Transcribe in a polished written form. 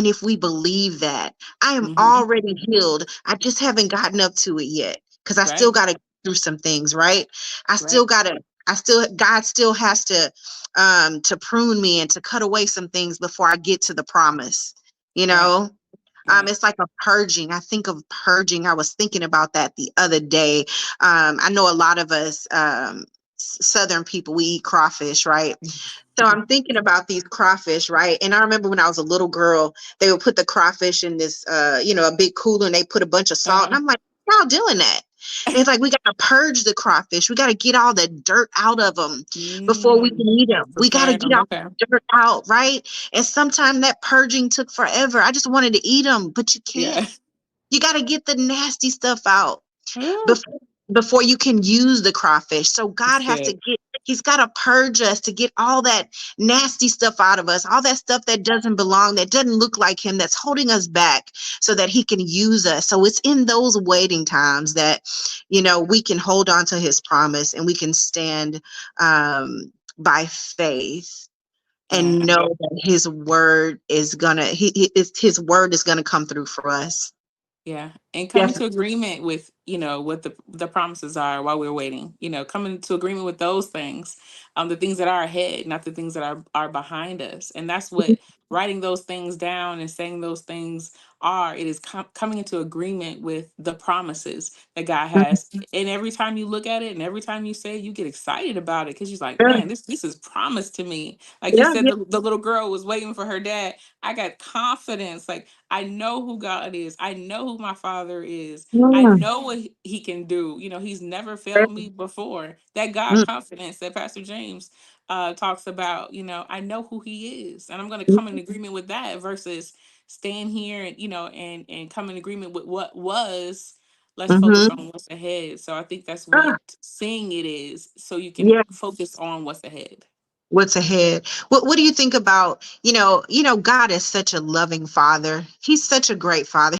And if we believe that, I am Hmm. already healed. I just haven't gotten up to it yet because I still Right. got to go through some things, right? I still Right. got to, God still has to prune me and to cut away some things before I get to the promise, you Right. know? Right. It's like a purging. I think of purging. I was thinking about that the other day. I know a lot of us, Southern people, we eat crawfish, right? So I'm thinking about these crawfish, right? And I remember when I was a little girl, they would put the crawfish in this, a big cooler, and they put a bunch of salt. And Uh-huh. I'm like, y'all doing that? And it's like, we got to purge the crawfish. We got to get all the dirt out of them before we can Mm. eat them. We got to Preparing get them. all Okay. the dirt out, right? And sometimes that purging took forever. I just wanted to eat them, but you Yeah. can't. You got to get the nasty stuff out Ooh, before you can use the crawfish. So God that's has to good. get, he's got to purge us to get all that nasty stuff out of us, all that stuff that doesn't belong, that doesn't look like him, that's holding us back so that he can use us. So it's in those waiting times that, we can hold on to his promise and we can stand by faith and Yeah. know that his word is gonna, his word is gonna come through for us. Yeah, and come Yes. into agreement with, what the promises are while we're waiting. Come into agreement with those things, the things that are ahead, not the things that are behind us. And that's what writing those things down and saying those things are. It is coming into agreement with the promises that God has. And every time you look at it, and every time you say it, you get excited about it because you're like, Yeah, man, this is promised to me. Like you yeah, said, yeah. the little girl was waiting for her dad. I got confidence. Like I know who God is. I know who my father is. I Mm, know what he can do. He's never failed me before. That God mm, confidence that Pastor James talks about, I know who he is. And I'm going to mm, come in agreement with that versus staying here and, and come in agreement with what was. Let's focus mhm. on what's ahead. So I think that's what Ah, seeing it is, so you can yeah, focus on what's ahead. what's ahead? What do you think about, God is such a loving father. He's such a great father.